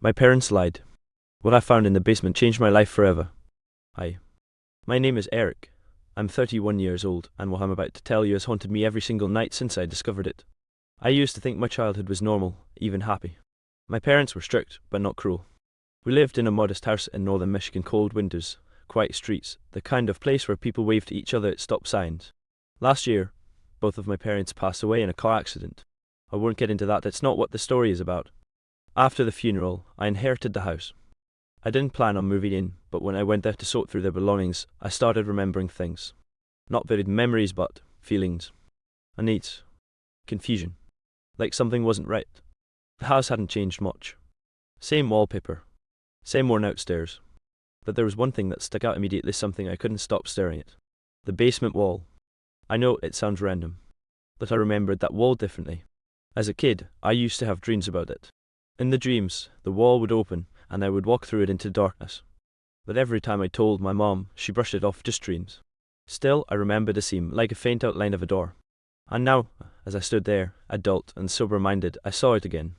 My parents lied. What I found in the basement changed my life forever. Hi. My name is Eric. I'm 31 years old, and what I'm about to tell you has haunted me every single night since I discovered it. I used to think my childhood was normal, even happy. My parents were strict, but not cruel. We lived in a modest house in northern Michigan, cold winters, quiet streets, the kind of place where people wave to each other at stop signs. Last year, both of my parents passed away in a car accident. I won't get into that, that's not what the story is about. After the funeral, I inherited the house. I didn't plan on moving in, but when I went there to sort through their belongings, I started remembering things. Not vivid memories, but feelings. Unease. Confusion. Like something wasn't right. The house hadn't changed much. Same wallpaper. Same worn out stairs. But there was one thing that stuck out immediately, something I couldn't stop staring at. The basement wall. I know it sounds random, but I remembered that wall differently. As a kid, I used to have dreams about it. In the dreams, the wall would open, and I would walk through it into darkness. But every time I told my mom, she brushed it off, just dreams. Still, I remembered a seam, like a faint outline of a door. And now, as I stood there, adult and sober-minded, I saw it again.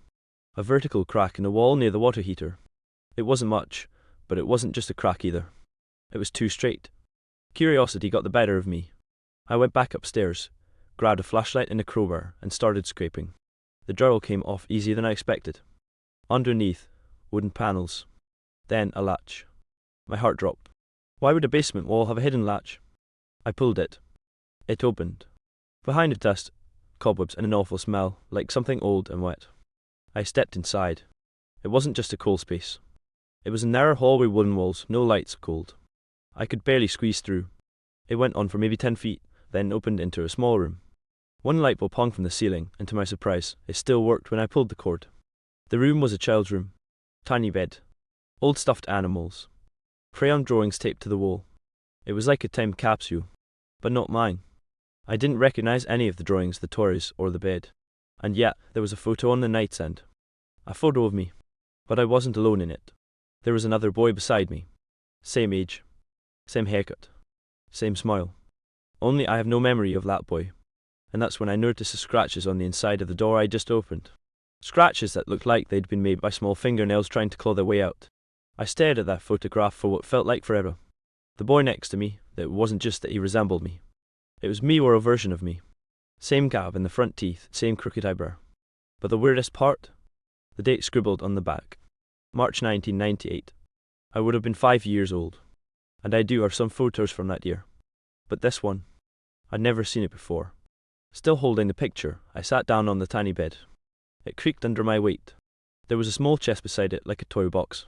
A vertical crack in the wall near the water heater. It wasn't much, but it wasn't just a crack either. It was too straight. Curiosity got the better of me. I went back upstairs, grabbed a flashlight and a crowbar, and started scraping. The drywall came off easier than I expected. Underneath, wooden panels. Then a latch. My heart dropped. Why would a basement wall have a hidden latch? I pulled it. It opened. Behind it, dust, cobwebs, and an awful smell, like something old and wet. I stepped inside. It wasn't just a cold space. It was a narrow hall with wooden walls, no lights, cold. I could barely squeeze through. It went on for maybe 10 feet, then opened into a small room. One light bulb hung from the ceiling, and to my surprise, it still worked when I pulled the cord. The room was a child's room. Tiny bed. Old stuffed animals. Crayon drawings taped to the wall. It was like a time capsule, but not mine. I didn't recognize any of the drawings, the toys, or the bed. And yet, there was a photo on the nightstand. A photo of me. But I wasn't alone in it. There was another boy beside me. Same age. Same haircut. Same smile. Only I have no memory of that boy. And that's when I noticed the scratches on the inside of the door I just opened. Scratches that looked like they'd been made by small fingernails trying to claw their way out. I stared at that photograph for what felt like forever. The boy next to me, it wasn't just that he resembled me. It was me or a version of me. Same gap in the front teeth, same crooked eyebrow. But the weirdest part? The date scribbled on the back. March 1998. I would have been 5 years old. And I do have some photos from that year. But this one, I'd never seen it before. Still holding the picture, I sat down on the tiny bed. It creaked under my weight. There was a small chest beside it, like a toy box.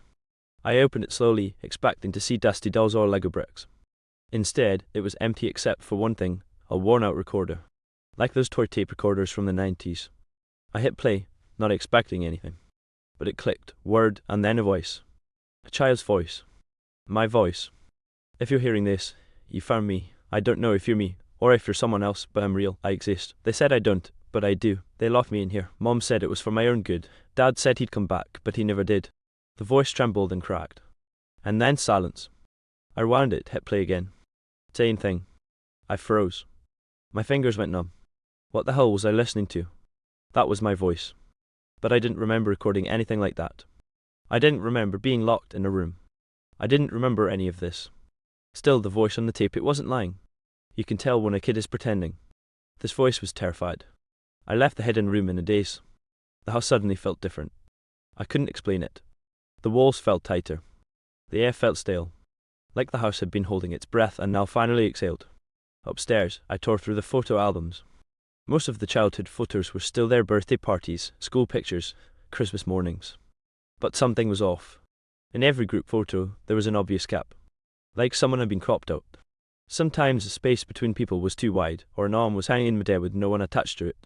I opened it slowly, expecting to see dusty dolls or Lego bricks. Instead, it was empty except for one thing, a worn-out recorder. Like those toy tape recorders from the 90s. I hit play, not expecting anything. But it clicked, word, and then a voice. A child's voice. My voice. If you're hearing this, you found me. I don't know if you're me, or if you're someone else, but I'm real. I exist. They said I don't, but I do. They locked me in here. Mom said it was for my own good. Dad said he'd come back, but he never did. The voice trembled and cracked. And then silence. I rewound it, hit play again. Same thing. I froze. My fingers went numb. What the hell was I listening to? That was my voice. But I didn't remember recording anything like that. I didn't remember being locked in a room. I didn't remember any of this. Still, the voice on the tape, it wasn't lying. You can tell when a kid is pretending. This voice was terrified. I left the hidden room in a daze. The house suddenly felt different. I couldn't explain it. The walls felt tighter. The air felt stale. Like the house had been holding its breath and now finally exhaled. Upstairs, I tore through the photo albums. Most of the childhood photos were still there: birthday parties, school pictures, Christmas mornings. But something was off. In every group photo, there was an obvious gap. Like someone had been cropped out. Sometimes the space between people was too wide, or an arm was hanging in midair with no one attached to it.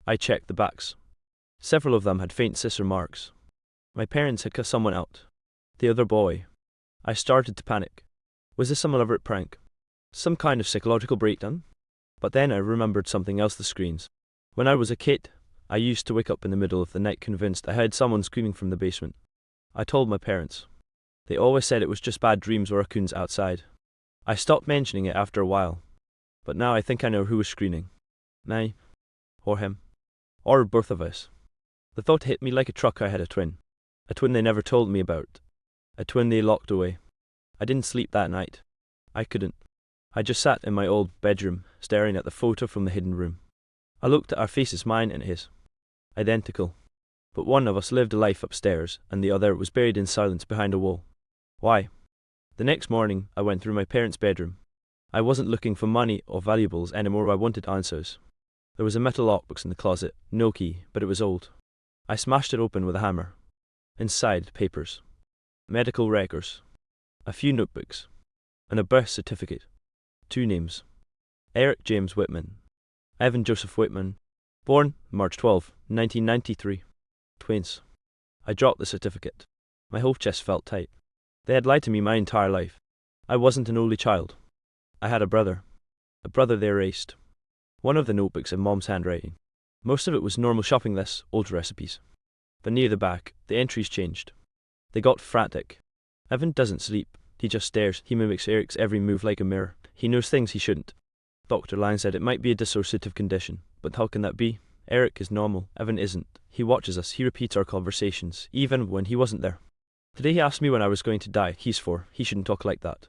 I checked the backs. Several of them had faint scissor marks. My parents had cut someone out. The other boy. I started to panic. Was this some elaborate prank? Some kind of psychological breakdown? But then I remembered something else: the screams. When I was a kid, I used to wake up in the middle of the night convinced I heard someone screaming from the basement. I told my parents. They always said it was just bad dreams or raccoons outside. I stopped mentioning it after a while. But now I think I know who was screaming. Me. Or him. Or both of us. The thought hit me like a truck. I had a twin. A twin they never told me about. A twin they locked away. I didn't sleep that night. I couldn't. I just sat in my old bedroom, staring at the photo from the hidden room. I looked at our faces, mine and his. Identical. But one of us lived a life upstairs, and the other was buried in silence behind a wall. Why? The next morning, I went through my parents' bedroom. I wasn't looking for money or valuables anymore, I wanted answers. There was a metal lockbox in the closet, no key, but it was old. I smashed it open with a hammer. Inside, papers. Medical records. A few notebooks. And a birth certificate. 2 names. Eric James Whitman. Evan Joseph Whitman. Born March 12, 1993. Twins. I dropped the certificate. My whole chest felt tight. They had lied to me my entire life. I wasn't an only child. I had a brother. A brother they erased. One of the notebooks in Mom's handwriting. Most of it was normal shopping lists, old recipes. But near the back, the entries changed. They got frantic. Evan doesn't sleep. He just stares. He mimics Eric's every move like a mirror. He knows things he shouldn't. Dr. Lang said it might be a dissociative condition, but how can that be? Eric is normal. Evan isn't. He watches us. He repeats our conversations, even when he wasn't there. Today he asked me when I was going to die. He's 4. He shouldn't talk like that.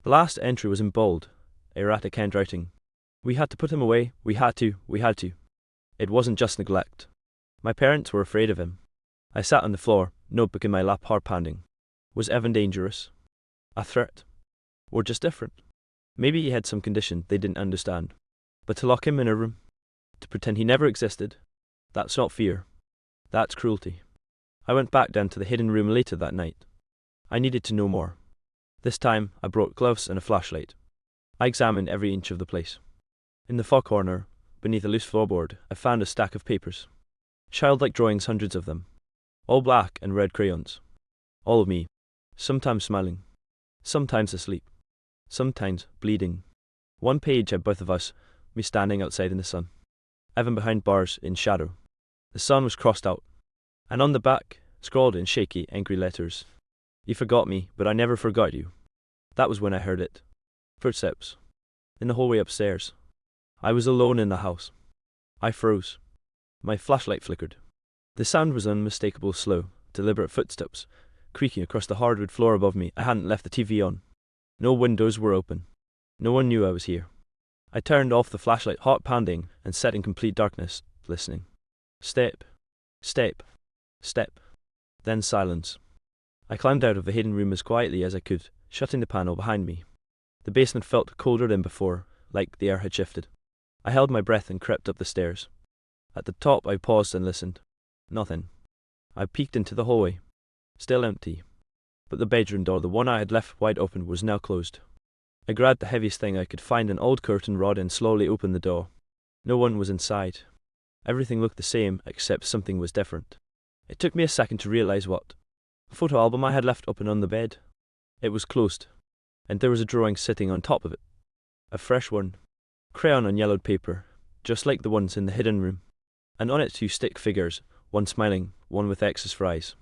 The last entry was in bold. Erratic handwriting. We had to put him away. We had to. It wasn't just neglect. My parents were afraid of him. I sat on the floor, notebook in my lap, heart pounding. Was Evan dangerous? A threat? Or just different? Maybe he had some condition they didn't understand. But to lock him in a room? To pretend he never existed? That's not fear. That's cruelty. I went back down to the hidden room later that night. I needed to know more. This time, I brought gloves and a flashlight. I examined every inch of the place. In the far corner, beneath a loose floorboard, I found a stack of papers. Childlike drawings, hundreds of them. All black and red crayons. All of me. Sometimes smiling. Sometimes asleep. Sometimes bleeding. One page had both of us, me standing outside in the sun. Evan behind bars in shadow. The sun was crossed out. And on the back, scrawled in shaky, angry letters. You forgot me, but I never forgot you. That was when I heard it. Footsteps. In the hallway upstairs. I was alone in the house. I froze. My flashlight flickered. The sound was unmistakable, slow, deliberate footsteps, creaking across the hardwood floor above me. I hadn't left the TV on. No windows were open. No one knew I was here. I turned off the flashlight, heart pounding, and sat in complete darkness, listening. Step. Step. Step. Then silence. I climbed out of the hidden room as quietly as I could, shutting the panel behind me. The basement felt colder than before, like the air had shifted. I held my breath and crept up the stairs. At the top I paused and listened. Nothing. I peeked into the hallway. Still empty. But the bedroom door, the one I had left wide open, was now closed. I grabbed the heaviest thing I could find, an old curtain rod, and slowly opened the door. No one was inside. Everything looked the same, except something was different. It took me a second to realize what. A photo album I had left open on the bed. It was closed, and there was a drawing sitting on top of it. A fresh one. Crayon on yellowed paper, just like the ones in the hidden room. And on it 2 stick figures, one smiling, one with X's for eyes.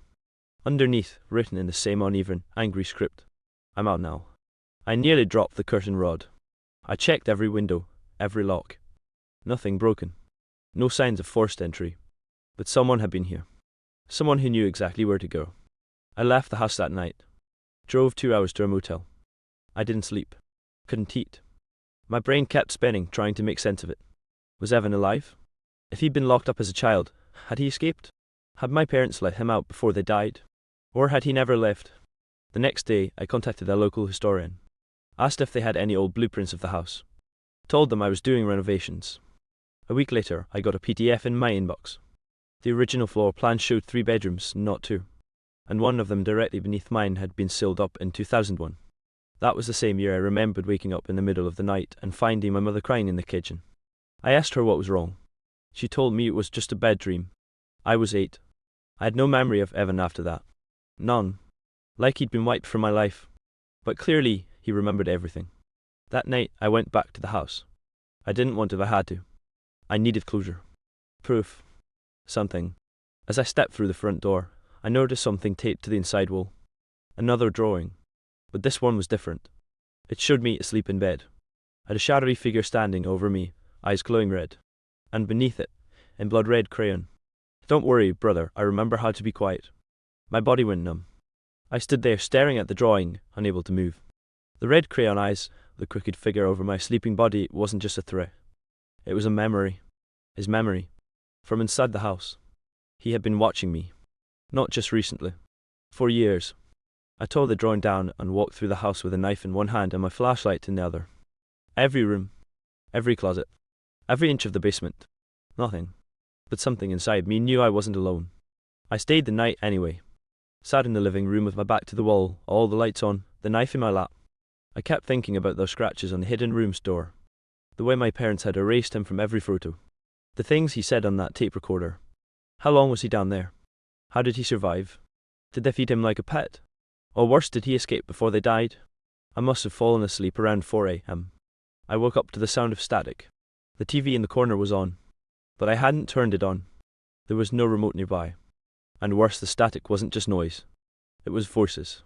Underneath, written in the same uneven, angry script. I'm out now. I nearly dropped the curtain rod. I checked every window, every lock. Nothing broken. No signs of forced entry. But someone had been here. Someone who knew exactly where to go. I left the house that night. Drove 2 hours to a motel. I didn't sleep. Couldn't eat. My brain kept spinning, trying to make sense of it. Was Evan alive? If he'd been locked up as a child, had he escaped? Had my parents let him out before they died? Or had he never left? The next day, I contacted a local historian. Asked if they had any old blueprints of the house. Told them I was doing renovations. A week later, I got a PDF in my inbox. The original floor plan showed 3 bedrooms, not 2. And one of them directly beneath mine had been sealed up in 2001. That was the same year I remembered waking up in the middle of the night and finding my mother crying in the kitchen. I asked her what was wrong. She told me it was just a bad dream. I was 8. I had no memory of Evan after that. None. Like he'd been wiped from my life. But clearly, he remembered everything. That night, I went back to the house. I didn't want to if I had to. I needed closure. Proof. Something. As I stepped through the front door, I noticed something taped to the inside wall. Another drawing. But this one was different. It showed me asleep in bed. I had a shadowy figure standing over me, eyes glowing red. And beneath it, in blood-red crayon. Don't worry, brother, I remember how to be quiet. My body went numb. I stood there staring at the drawing, unable to move. The red crayon eyes, the crooked figure over my sleeping body wasn't just a threat. It was a memory. His memory. From inside the house. He had been watching me. Not just recently. For years. I tore the drawing down and walked through the house with a knife in one hand and my flashlight in the other. Every room. Every closet. Every inch of the basement. Nothing. But something inside me knew I wasn't alone. I stayed the night anyway. Sat in the living room with my back to the wall, all the lights on, the knife in my lap. I kept thinking about those scratches on the hidden room's door. The way my parents had erased him from every photo. The things he said on that tape recorder. How long was he down there? How did he survive? Did they feed him like a pet? Or worse, did he escape before they died? I must have fallen asleep around 4 a.m. I woke up to the sound of static. The TV in the corner was on. But I hadn't turned it on. There was no remote nearby. And worse, the static wasn't just noise. It was voices.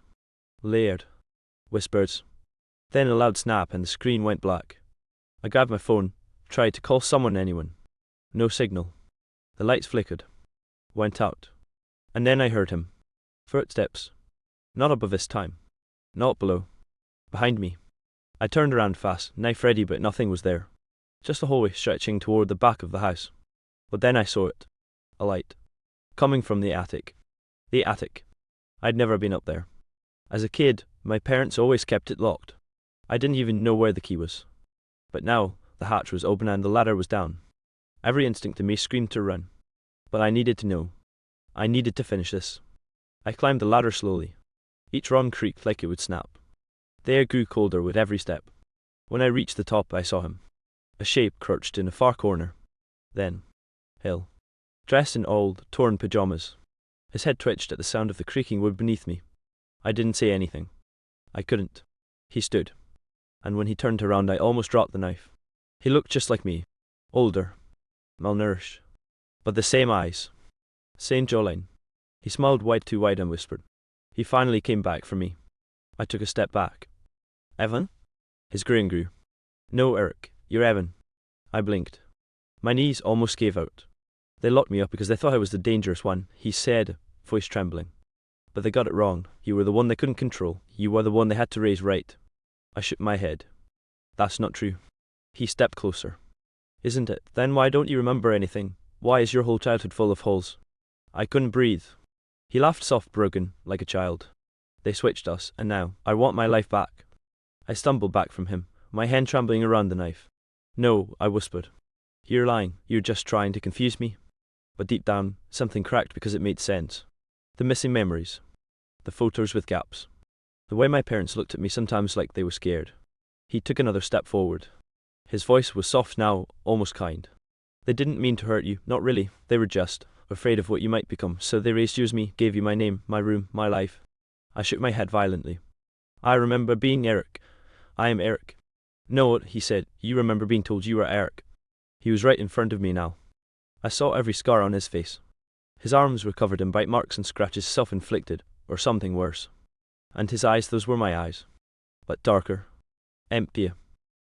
Layered. Whispers. Then a loud snap and the screen went black. I grabbed my phone, tried to call someone, anyone. No signal. The lights flickered. Went out. And then I heard him. Footsteps. Not above this time. Not below. Behind me. I turned around fast, knife ready, but nothing was there. Just a hallway stretching toward the back of the house. But then I saw it. A light. Coming from the attic. The attic. I'd never been up there. As a kid, my parents always kept it locked. I didn't even know where the key was. But now, the hatch was open and the ladder was down. Every instinct in me screamed to run. But I needed to know. I needed to finish this. I climbed the ladder slowly. Each run creaked like it would snap. The air grew colder with every step. When I reached the top, I saw him. A shape crouched in a far corner. Then, Hill. Dressed in old, torn pajamas. His head twitched at the sound of the creaking wood beneath me. I didn't say anything. I couldn't. He stood. And when he turned around, I almost dropped the knife. He looked just like me. Older. Malnourished. But the same eyes. Same jawline. He smiled wide too wide and whispered. He finally came back for me. I took a step back. Evan? His grin grew. No, Eric. You're Evan. I blinked. My knees almost gave out. They locked me up because they thought I was the dangerous one, he said, voice trembling. But they got it wrong. You were the one they couldn't control. You were the one they had to raise right. I shook my head. That's not true. He stepped closer. Isn't it? Then why don't you remember anything? Why is your whole childhood full of holes? I couldn't breathe. He laughed soft, broken, like a child. They switched us, and now, I want my life back. I stumbled back from him, my hand trembling around the knife. No, I whispered. You're lying. You're just trying to confuse me. But deep down, something cracked because it made sense. The missing memories. The photos with gaps. The way my parents looked at me sometimes like they were scared. He took another step forward. His voice was soft now, almost kind. They didn't mean to hurt you, not really. They were just afraid of what you might become, so they raised you as me, gave you my name, my room, my life. I shook my head violently. I remember being Eric. I am Eric. No, he said, you remember being told you were Eric. He was right in front of me now. I saw every scar on his face. His arms were covered in bite marks and scratches, self-inflicted, or something worse. And his eyes, those were my eyes. But darker. Emptier.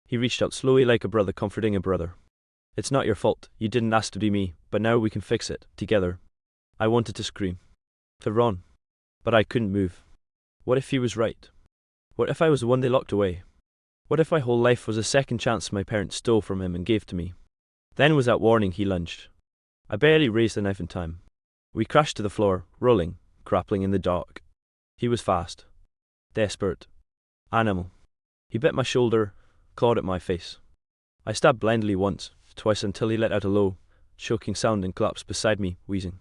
He reached out slowly like a brother comforting a brother. It's not your fault. You didn't ask to be me, but now we can fix it, together. I wanted to scream. To run. But I couldn't move. What if he was right? What if I was the one they locked away? What if my whole life was a second chance my parents stole from him and gave to me? Then was that warning he lunged. I barely raised the knife in time. We crashed to the floor, rolling, grappling in the dark. He was fast. Desperate. Animal. He bit my shoulder, clawed at my face. I stabbed blindly once, twice until he let out a low, choking sound and collapsed beside me, wheezing.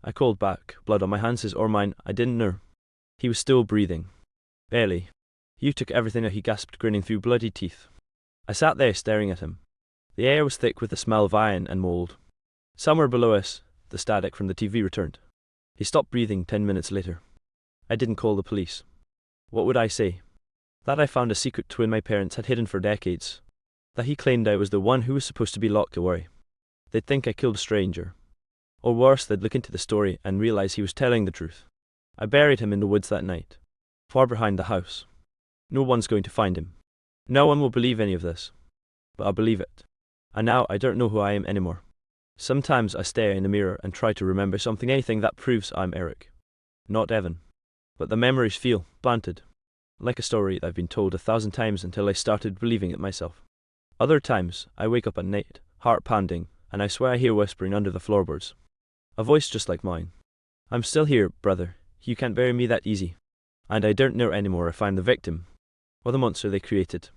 I called back, blood on my hands, his or mine, I didn't know. He was still breathing. Barely. You took everything, he gasped, grinning through bloody teeth. I sat there staring at him. The air was thick with the smell of iron and mold. Somewhere below us, the static from the TV returned. He stopped breathing 10 minutes later. I didn't call the police. What would I say? That I found a secret twin my parents had hidden for decades. That he claimed I was the one who was supposed to be locked away. They'd think I killed a stranger. Or worse, they'd look into the story and realize he was telling the truth. I buried him in the woods that night, far behind the house. No one's going to find him. No one will believe any of this. But I believe it. And now I don't know who I am anymore. Sometimes I stare in the mirror and try to remember something, anything that proves I'm Eric. not Evan. But the memories feel planted, like a story that I've been told 1,000 times until I started believing it myself. Other times, I wake up at night, heart pounding, and I swear I hear whispering under the floorboards. A voice just like mine. I'm still here, brother. You can't bury me that easy. And I don't know anymore if I'm the victim or the monster they created.